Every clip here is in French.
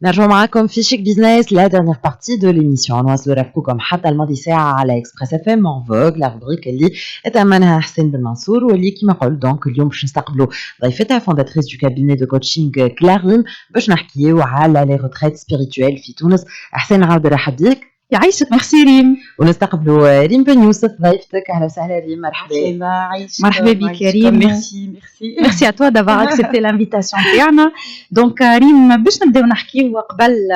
نرجعوا معاكم في شيك بيزنس لا dernière partie de l'émission نواصلوا رافقكم حتى الماضي ساعة على اكسبريس اف ام اون فوغ لا روبريك اللي اتمنها حسين بن منصور واللي كيما قلت دونك اليوم باش نستقبلوا ضيفتها فونداتريس دو كابيني دو كوتشينغ كلاريم باش نحكيو على لي روتريت سبيريتويل في تونس. حسين عاود رحب بيك. يعيشك ميرسي ريم. ونستقبلوا ريم بن يوسف ضيفتك. اهلا وسهلا ريم. مرحبا بك يا ريم. ميرسي à toi d'avoir accepté l'invitation تاعنا. دونك ريم باش نبداو نحكيو قبل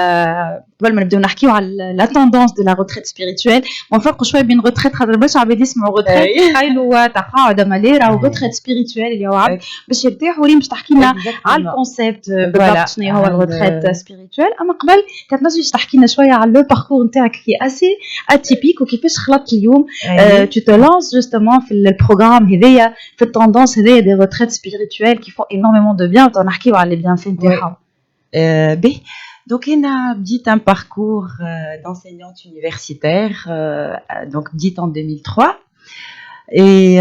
ما نبداو نحكيو على لا توندونس دو لا روتريت سبيريتويل ونفرقوا شويه بين روتريت خاطر برشا عباد يسمعوا روتريت تخيلوا تقاعد ماليره وروتريت سبيريتويل اللي هو عبد باش يرتاح. وريم باش تحكي لنا على الكونسيبت بالضبط شنو هو الروتريت سبيريتويل. اما قبل كانت نجي تحكي لنا شويه على لو باركور نتاعك كي اسي اتيبيك وكيفاش خلطت اليوم tu te lances justement في البروغرام هذايا في التوندونس هذايا دي روتريت سبيريتويل qui font énormément de bien ونحكيو على لي bienfaits نتاعهم. باهي donc انا بديت un parcours d'enseignante universitaire donc بديت en 2003 et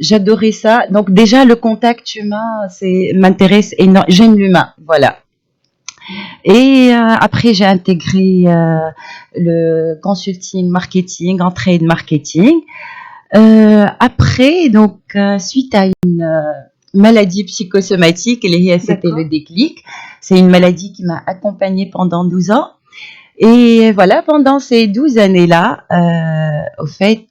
j'adorais ça. Donc déjà le contact humain m'intéresse énormément, j'aime l'humain, voilà. Et après j'ai intégré le consulting marketing en trade marketing. Après donc suite à une maladie psychosomatique, c'était le déclic. C'est une maladie qui m'a accompagnée pendant 12 ans. Et voilà, pendant ces 12 années-là, au fait,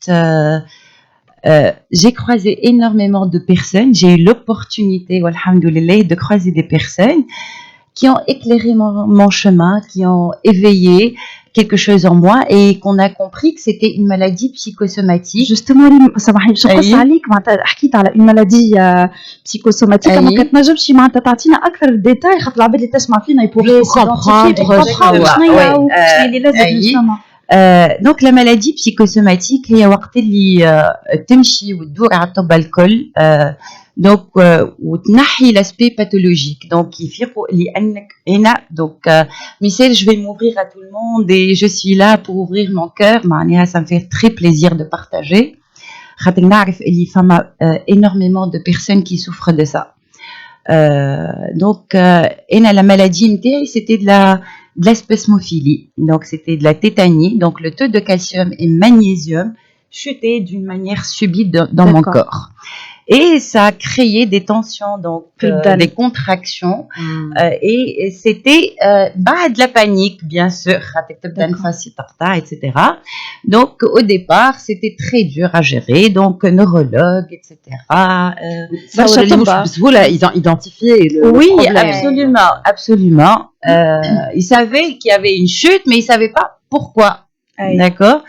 j'ai croisé énormément de personnes. J'ai eu l'opportunité, walhamdoulilah, de croiser des personnes qui ont éclairé mon chemin, qui ont éveillé quelque chose en moi et qu'on a compris que c'était une maladie psychosomatique. Justement, سامحني باش نقص عليك معناتها حكيت على une maladie psychosomatique ما كتنجمش معناتها تعطينا أكثر ديتاي خاطر العباد اللي تسمع فينا يبغوا comprendre شنو اللي لازم justement. Donc la maladie psychosomatique هي وقت اللي تمشي وتدور على الطب الكل donc وتنحي l'aspect pathologique donc يفيقوا لأنك هنا donc مثال je vais m'ouvrir à tout le monde et je suis là pour ouvrir mon cœur معناها ça me fait très plaisir de partager خاطر نعرف اللي فما énormément de personnes qui souffrent de ça. Donc هنا la maladie نتاعي c'était de la spasmophilie, donc c'était de la tétanie, donc le taux de calcium et magnésium chutait d'une manière subite dans mon corps. Et ça a créé des tensions, donc des contractions, et c'était de la panique, bien sûr, etc. Donc au départ, c'était très dur à gérer, donc neurologue, etc. Ils ont identifié le problème. Absolument. Ils savaient qu'il y avait une chute, mais ils ne savaient pas pourquoi. D'accord.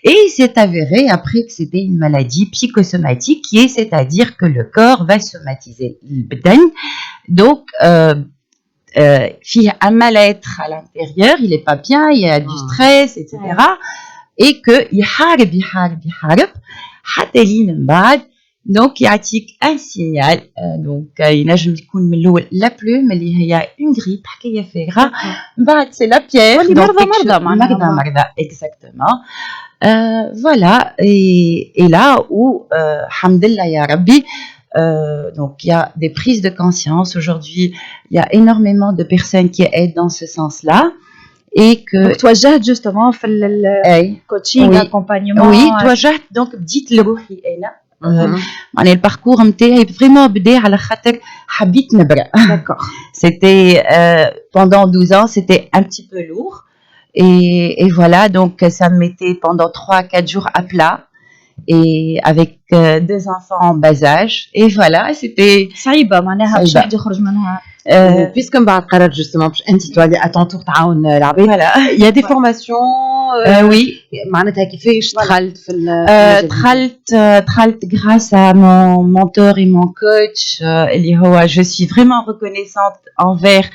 Et il s'est avéré après que c'était une maladie psychosomatique c'est-à-dire que le corps va somatiser le bdan. Donc il y a un mal-être à l'intérieur, il n'est pas bien, il y a du stress, etc. Et que يحارب حتى لين بعد donc يعطيك un signal donc ينجم يكون من الأول la plume اللي هي une grippe حكاية فارغة بعد c'est la pierre مرضى exactement voilà et là où alhamdoulilah ya Rabbi donc il y a des prises de conscience aujourd'hui, il y a énormément de personnes qui aident dans ce sens-là et que donc توجهت justement في الكوتشينغ accompagnement. Oui, توجهت donc بديت لروحي أنا معناها الباركور نتاعي فريمون بدا على خاطر حبيت نبرأ. C'était pendant 12 ans, c'était un petit peu lourd et voilà, donc ça me mettait pendant 3-4 jours à plat et avec 2 enfants en bas âge et voilà, c'était صعيبة معناها باش واحد يخرج منها. Puisque بعد قررت justement باش انت تولي à ton tour تعاون العباد. Il y a des formations. Oui. معناتها كيفاش دخلت في دخلت grâce à mon mentor et mon coach اللي هو je suis vraiment reconnaissante envers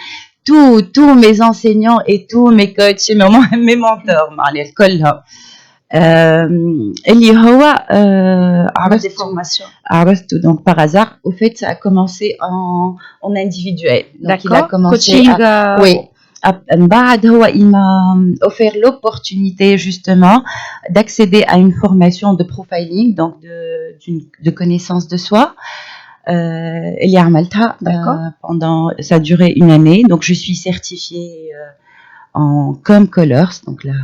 tous mes enseignants et tous mes coachs et mes mentors معناها كلهم. اللي هو عرفته donc par hasard. Au fait ça a commencé en individuel, donc il a commencé بعد هو il m'a offert l'opportunité justement d'accéder à une formation de profiling, donc de connaissance de soi اللي عملتها pendant ça a duré une année, donc je suis certifiée en Com Colors, donc là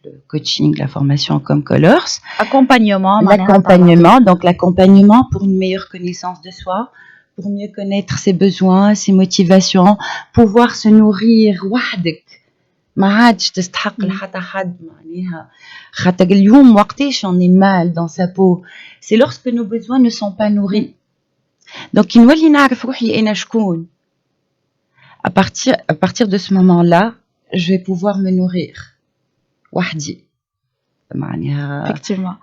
le coaching, la formation en Com Colors, l'accompagnement pour une meilleure connaissance de soi, pour mieux connaître ses besoins, ses motivations, pouvoir se nourrir وحدك ما عادش تستحق لحتى حد معناها خاطر اليوم وقتاش on est mal dans sa peau, c'est lorsque nos besoins ne sont pas nourris. Donc نولي نعرف روحي انا شكون. À partir de ce moment-là, je vais pouvoir me nourrir وحدي. Effectivement.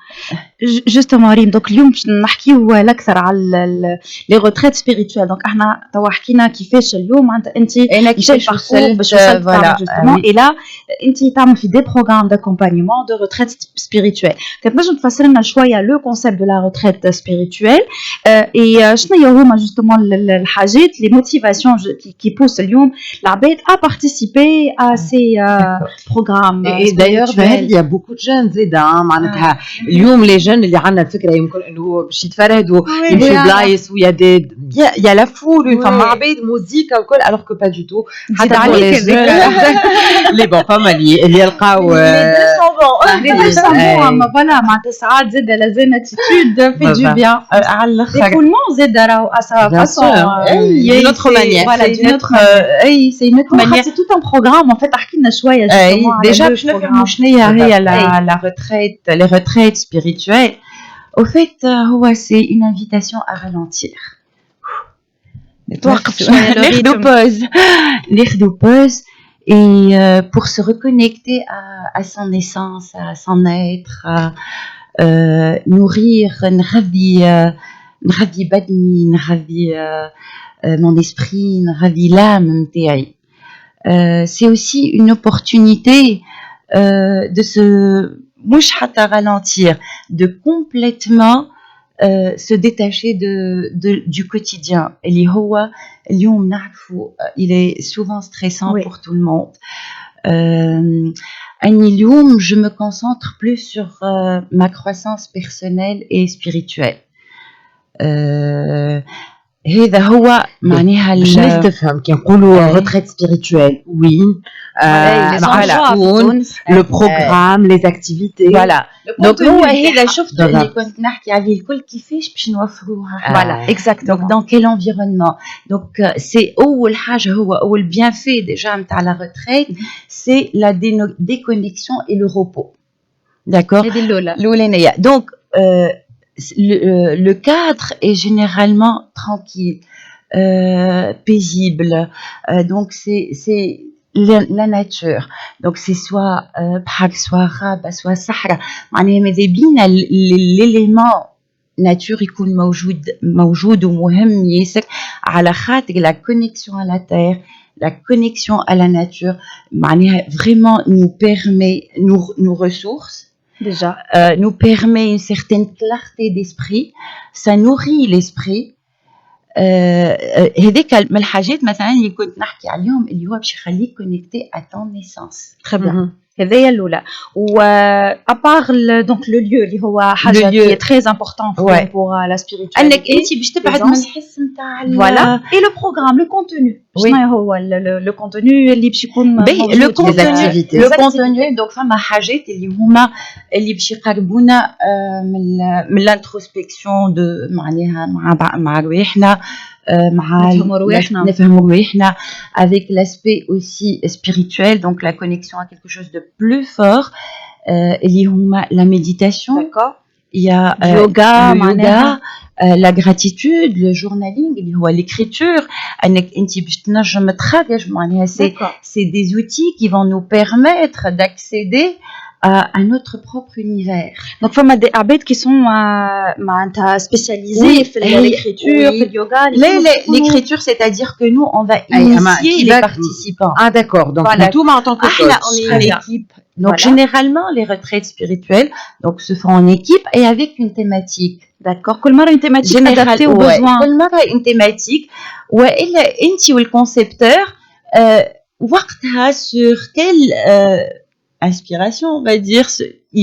Justement, Rym, donc اليوم باش نحكيو اكثر على les retraites spirituelles. Donc احنا توا حكينا كيفاش اليوم انت كيفاش وصلت فوالا justement et là انت تعمل في des programmes d'accompagnement de retraite spirituelle. كتنجم تفسر لنا شويه le concept de la retraite spirituelle et شنو هي هما justement الحاجات les motivations qui poussent اليوم العباد à participer à ces programmes. Et d'ailleurs il y a beaucoup de jeunes زيدا معناتها اليوم لي جون اللي عندنا الفكره يمكن انه باش يتفرهدوا يمشوا بلايص ويا دي يا لا فول فما عباد موزيكا وكل الوغ كو با دو تو حتى عليك لي بون فما اللي يلقاو لي 200 اما فوالا معناتها ساعات زاده لازم اتيتود في دو بيان على الاخر كلمون زاده راهو اسا فاسون اي نوتر مانيير فوالا دي نوتر اي سي نوتر مانيير سي توت ان بروغرام ان فيت احكي لنا شويه ديجا باش نفهموا شنو هي la retraite, les retraites spirituelles, au fait, c'est une invitation à ralentir. L'air pause et pour se reconnecter à son essence, à son être, à nourrir, نغذي بدني, نغذي mon esprit, نغذي l'âme نتاعي. C'est aussi une opportunité de se مش حتى ralentir, de complètement se détacher du quotidien. اللي هو اليوم نعرفوا il est souvent stressant pour tout le monde. أني اليوم je me concentre plus sur ma croissance personnelle et spirituelle. هذا هو معناها باش الناس تفهم كي نقولوا retraite spirituelle oui le programme les activités voilà donc هو هذا شفت اللي كنت نحكي عليه الكل كيفاش باش نوفروها voilà exactement donc dans quel environnement donc c'est أول حاجة هو أول bienfait déjà نتاع la retraite c'est la déconnexion et le repos d'accord الأولانية donc le cadre est généralement tranquille, paisible. Donc c'est la nature. Donc c'est soit Bhag, soit Rab, soit Sahara. معناها ماذا بينا l'élément nature يكون موجود ومهم ياسر على خاطر la connexion à la terre, la connexion à la nature معناها vraiment nous permet nous ressources. Déjà, nous permet une certaine clarté d'esprit, ça nourrit l'esprit. هذيك من الحاجات مثلا اللي كنت نحكي عليهم اللي هو باش يخليك كونيكتي à ton essence. Très bien. هذايا الاولى و ابار دونك لو ليو اللي هو حاجه اللي تري امبورطون بور لا spiritualité انك انت باش تبعد من الحس نتاع فوالا اي لو بروغرام لو كونتوني شنو هو لو كونتوني اللي باش يكون لو كونتوني دونك فما حاجات اللي هما اللي باش يقربونا من الانتروسبكسيون دو معناها مع رواحنا مع نفهموا رواحنا avec l'aspect aussi spirituel donc la connexion à quelque chose de plus fort اللي هما la méditation il y a le yoga la gratitude le journaling اللي هو l'écriture انك انت باش تنجم تخرج معناها c'est des outils qui vont nous permettre d'accéder à notre propre univers. Donc, il y a des abeds qui sont spécialisés dans l'écriture, le yoga. L'écriture, c'est-à-dire que nous, on va initier les participants. Ah, d'accord. Donc, voilà. Tout en tant que coach. On est une équipe. Donc, généralement, les retraites spirituelles donc, se font en équipe et avec une thématique. D'accord. Quelle une thématique adaptée aux besoins. Une thématique. Ouais, et le concepteur, وقتها sur quelle inspiration on va dire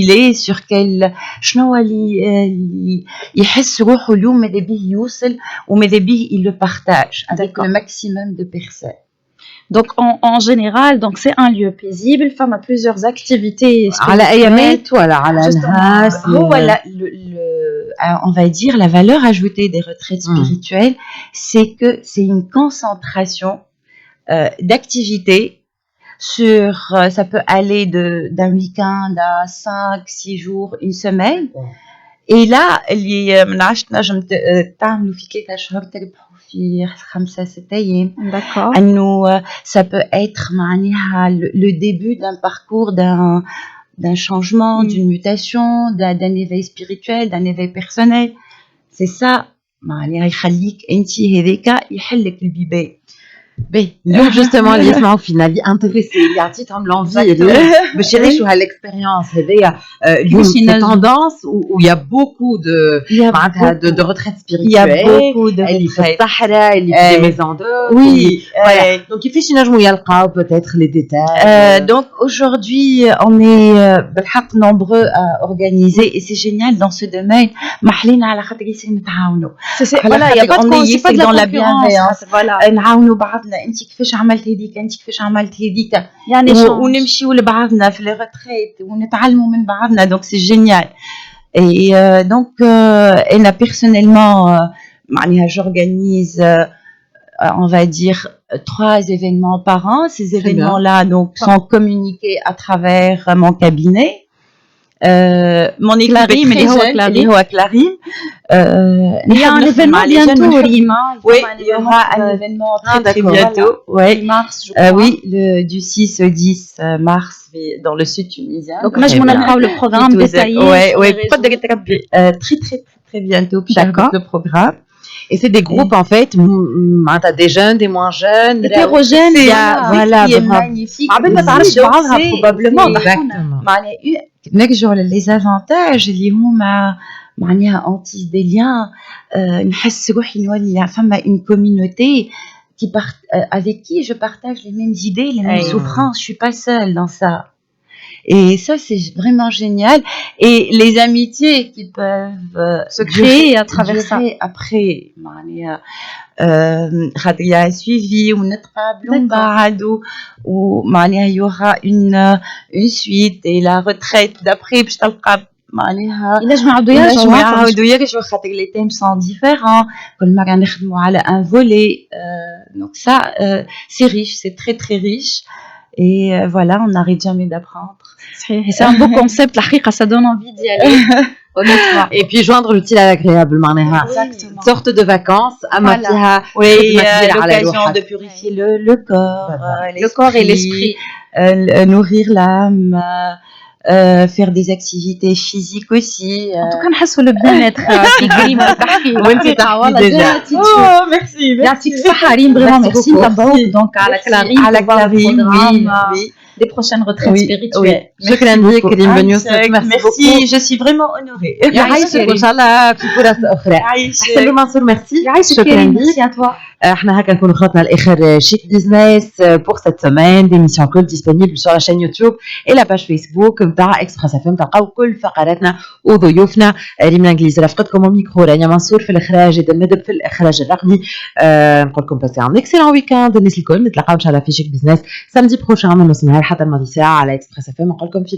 il est sur quel شنو اللي يحس روحه اليوم ماذا بيه يوصل وماذا بيه il le partage avec le maximum de personnes. Donc en général, donc c'est un lieu paisible, femme a plusieurs activités على ايامات ولا على نهار هو on va dire la valeur ajoutée des retraites spirituelles, c'est que c'est une concentration d'activités sur ça peut aller d'un week-end à 5-6 jours, une semaine. Et là اللي من 10 نجم تعملوا في 3 أشهر تربحوا في 5-6 أيام. D'accord. إنه ça peut être معناها le début d'un parcours d'un changement, d'une mutation, d'un éveil spirituel, d'un éveil personnel. C'est ça معناها يخليك أنت هذاك يحلك البيبان. اليوم جوستومون اللي يسمعوا فينا اللي انتريسي اللي عطيتهم لونفي باش يعيشوا هالاكسبيريونس هذيا اليوم سي توندونس ويا بوكو دو معناتها دو روتريت سبيريتويل اللي في الصحراء اللي في دي ميزون دو وي فوالا دونك كيفاش ينجموا يلقاو بوتيتر لي ديتاي donc aujourd'hui on est بالحق nombreux à organiser et c'est génial dans ce domaine محلينا على خاطر يصير نتعاونوا voilà il y a pas de dans la bienveillance voilà نعاونوا بعضنا انت كيفاش عملت هذيك انت كيفاش عملت هذيك يعني ونمشيو لبعضنا في لي ريتريت ونتعلموا من بعضنا donc c'est génial et donc انا personnellement معناها j'organise on va dire 3 événements par an. Ces événements-là donc sont communiqués à travers mon cabinet. Mon équipe اللي هو كلاريم. Il y a un événement bientôt, Rima. Oui, il y aura un événement très bientôt. Ouais. Mars, je crois. Oui, du 6 au 10 mars dans le sud tunisien. Donc, moi, je m'en apprends le programme détaillé. Oui, très bientôt. D'accord. Le programme. Et c'est des groupes en fait, t'as des jeunes, des moins jeunes, hétérogènes, il y a voilà, qui est magnifique. Probablement. Exactement. نرجعوا les avantages اللي هما معناها on tisse des liens نحس روحي نولي فما une communauté avec qui je partage les mêmes idées, les mêmes souffrances, je suis pas seule dans ça. Et ça c'est vraiment génial et les amitiés qui peuvent se créer à travers ça après معناها خاطر suivi ونتقابلوا من بعد ومعناها il y aura une suite et la retraite d'après باش تلقى معناها ينجموا يعاودوا يرجعوا خاطر les thèmes sont différents كل مرة نخدموا على un volet donc ça c'est riche, c'est très très riche et voilà on n'arrête jamais d'apprendre. C'est un beau concept, la حقيقة ça donne envie d'y aller. Honnêtement. Et puis joindre l'utile à l'agréable, معناها Exactement. Sorte de vacances, voilà. Oui, l'occasion de purifier le corps et l'esprit, nourrir l'âme, faire des activités physiques aussi. En tout cas, نحسوا le bien-être في كريم تحكي وانت تحكي déjà. Oh, merci. يعطيك الصحة ريم, vraiment merci. نتبعوك donc على كلاريم, oui. Des prochaines retraites spirituelles. شكرا لك ريم بنيوسف, merci, je suis vraiment honorée. يعيشك ان شاء الله في فرص اخرى. احسن له منصور, ميرسي. شكرا لك. Merci à toi. احنا هكا نكونوا خلطنا الاخر شيك بيزنس pour cette semaine, d'émission كل disponible sur la chaîne YouTube et la page Facebook نتاع اكسبريس اف ام. تلقاو كل فقراتنا وضيوفنا. ريم الانجليزي رافقتكم الميكرو, رانيا منصور في الاخراج, اذا ندب في الاخراج الرقمي. نقول لكم باسي ان اكسلون ويكاند. الناس الكل نتلاقاو ان شاء الله في شيك بيزنس سامدي بروشان من نص النهار حتى الماضي ساعه على اكسبريس اف ام. نقول لكم